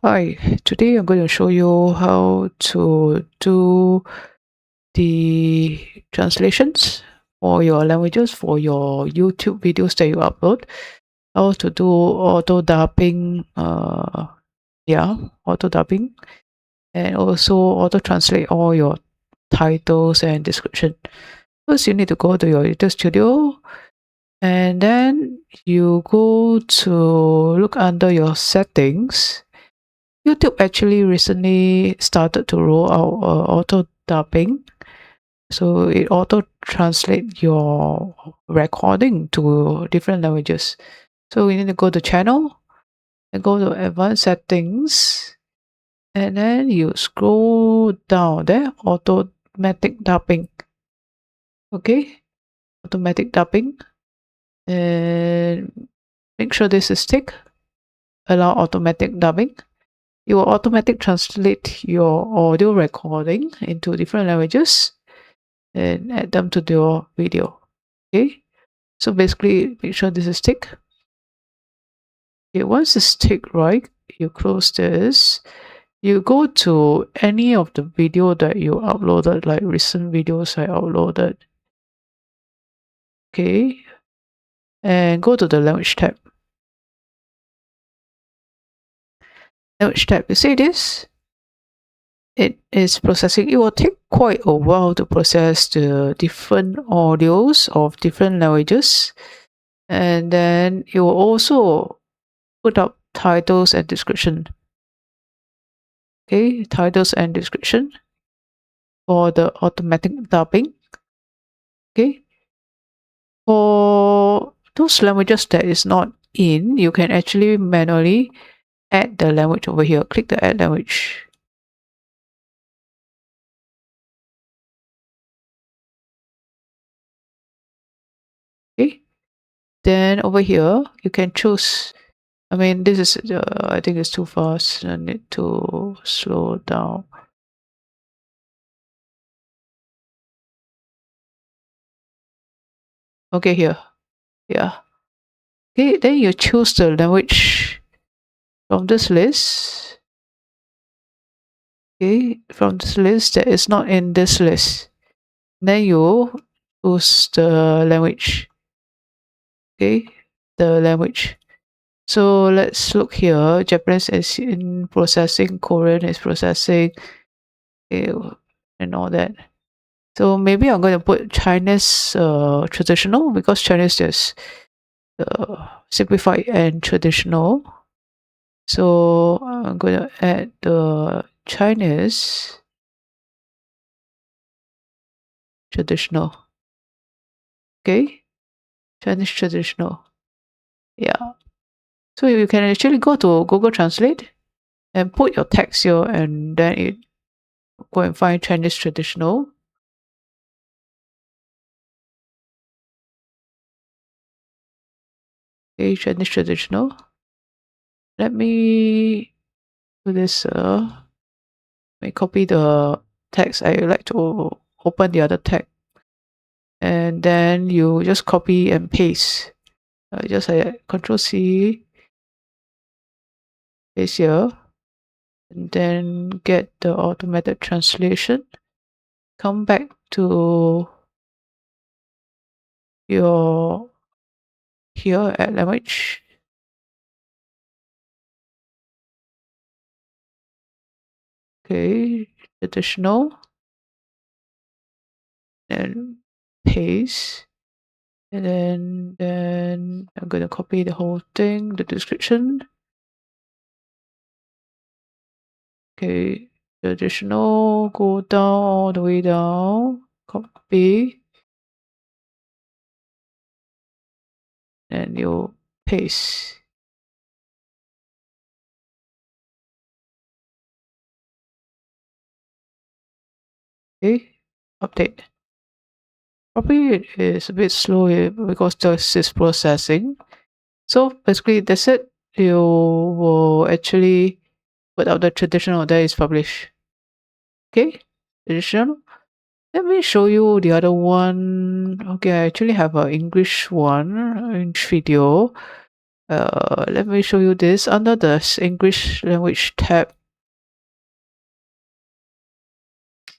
Hi, today I'm going to show you how to do the translations for your languages for your YouTube videos that you upload. How to do auto dubbing, auto dubbing, and also auto translate all your titles and description. First, you need to go to your YouTube studio, and then you go to look under your settings. YouTube actually recently started to roll out auto dubbing, so it auto translate your recording to different languages. So we need to go to channel and go to advanced settings, and then you scroll down there, automatic dubbing. Okay, automatic dubbing, and make sure this is tick. Allow automatic dubbing. It will automatically translate your audio recording into different languages and add them to your video. Okay, so basically make sure this is tick. Okay, once it's tick, right, you close this. You go to any of the video that you uploaded, like recent videos I uploaded. Okay, and go to the language tab. Language tab, you see this? It is processing. It will take quite a while to process the different audios of different languages, and then it will also put up titles and description. Okay, titles and description for the automatic dubbing. Okay, for those languages that is not in, you can actually manually add the language over here. Click the add language. Okay, then over here you can choose. I mean, this is I think it's too fast. I need to slow down. Okay, here. Yeah. Okay, then you choose the language from this list. Okay, from this list that is not in this list. Then you choose the language. Okay, the language. So let's look here. Japanese is in processing, Korean is processing, okay, and all that. So maybe I'm going to put Chinese traditional, because Chinese is simplified and traditional. So I'm going to add the Chinese traditional. Okay, Chinese traditional. Yeah. So you can actually go to Google Translate and put your text here, and then it go and find Chinese traditional. Okay, Chinese traditional. Let me do this. Let me copy the text. I like to open the other text, and then you just copy and paste. Just Control C, paste here, and then get the automated translation. Come back to your here at language. Okay, additional, and paste. And then I'm gonna copy the whole thing, the description. Okay, the additional, go down all the way down, copy, and you paste. Okay, update. Probably it is a bit slow here because this is processing. So basically that's it. You will actually put out the traditional that is published. Okay, traditional. Let me show you the other one. Okay, I actually have an English one, English video. Let me show you this under the English language tab.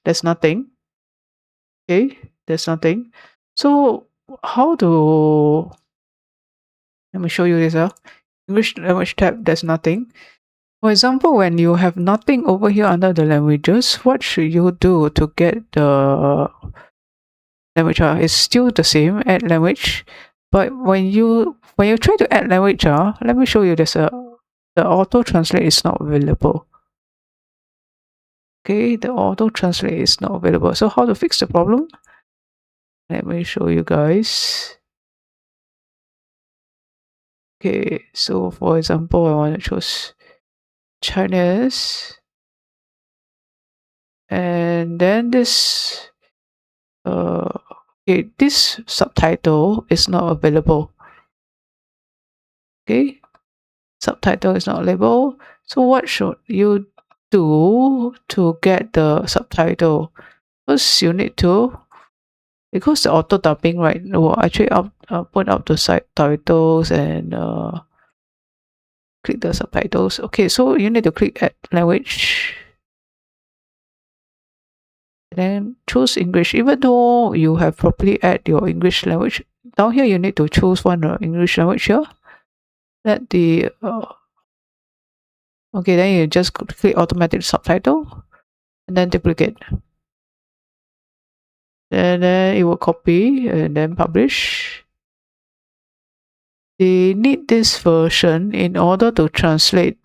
There's nothing. Okay, there's nothing. So how to, let me show you this. English language tab, there's nothing. For example, when you have nothing over here under the languages, what should you do to get the language? It's still the same, add language. But when you try to add language, let me show you. The auto translate is not available. Okay, the auto translate is not available. So how to fix the problem? Let me show you guys. Okay, so for example, I want to choose Chinese, and then this subtitle is not available. Okay, subtitle is not available. So what should you do to get the subtitle? First, you need to, because the auto dubbing, right, will actually put up the subtitles and click the subtitles. Okay, so you need to click add language, then choose English. Even though you have properly add your English language, down here you need to choose one English language here. Let the okay, then you just click automatic subtitle and then duplicate. And then it will copy and then publish. They need this version in order to translate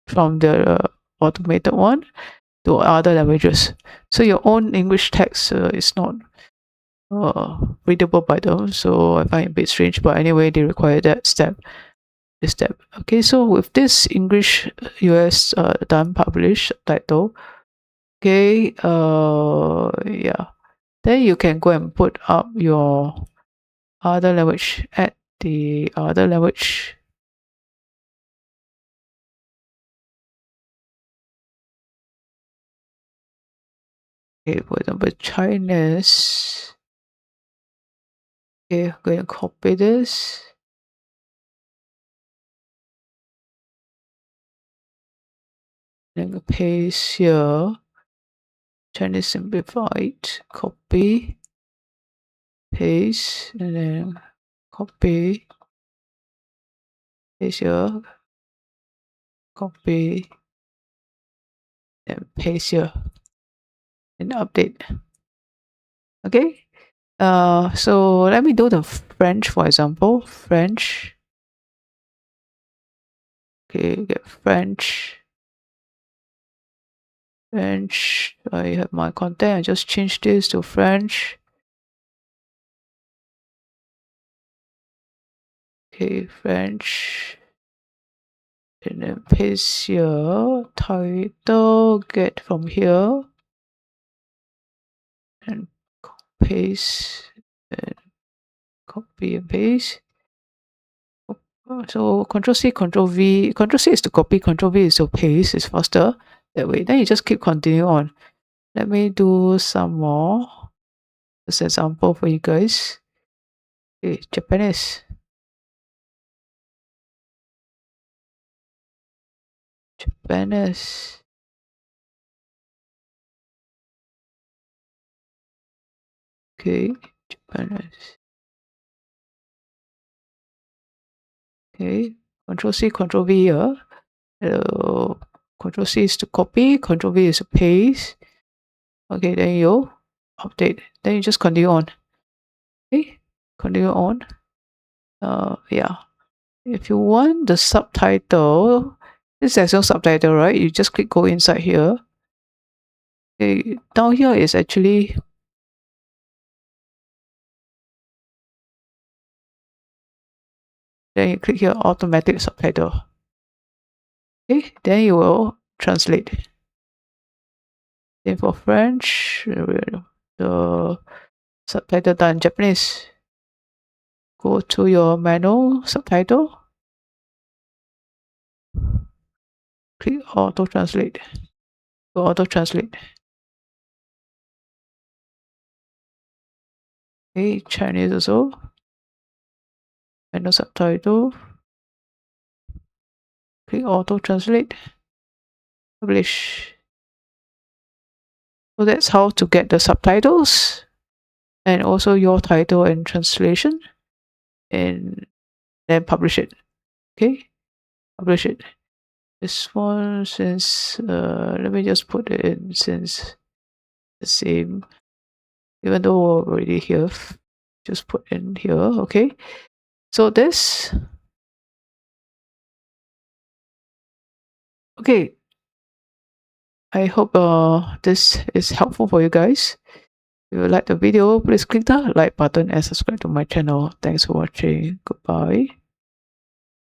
from the automated one to other languages. So your own English text is not readable by them. So I find it a bit strange, but anyway, they require that step. This step. Okay, so with this English US done publish subtitle, okay, yeah, then you can go and put up your other language at the other language. Okay, for example, Chinese. Okay, I'm going to copy this. Then paste here. Chinese simplified. Copy, paste, and then copy, paste here, copy, and paste here, and update. Okay. So let me do the French, for example. French. Okay, get French. French. I have my content. I just change this to French. Okay, French. And then paste here. Title. Get from here. And paste. And copy and paste. So Control C, Control V. Control C is to copy, Control V is to paste. It's faster that way. Then you just keep continue on. Let me do some more. This example for you guys. Okay, Japanese. Japanese. Okay, Japanese. Okay, Control C, Control V here. Control C is to copy, Control V is to paste. Okay, then you update. Then you just continue on. Okay, continue on. Yeah. If you want the subtitle, this has no subtitle, right? You just click go inside here. Okay, down here is actually, then you click here automatic subtitle. Okay, then you will translate. Then for French, the subtitle done. Japanese, go to your manual subtitle, click auto translate. Go auto translate. Okay, Chinese also, manual subtitle. Click auto translate, publish. So that's how to get the subtitles and also your title and translation, and then publish it. Okay, publish it. This one, since let me just put it in since the same, even though we're already here, just put in here. Okay, so this, okay, I hope this is helpful for you guys. If you like the video, please click the like button and subscribe to my channel. Thanks for watching. Goodbye.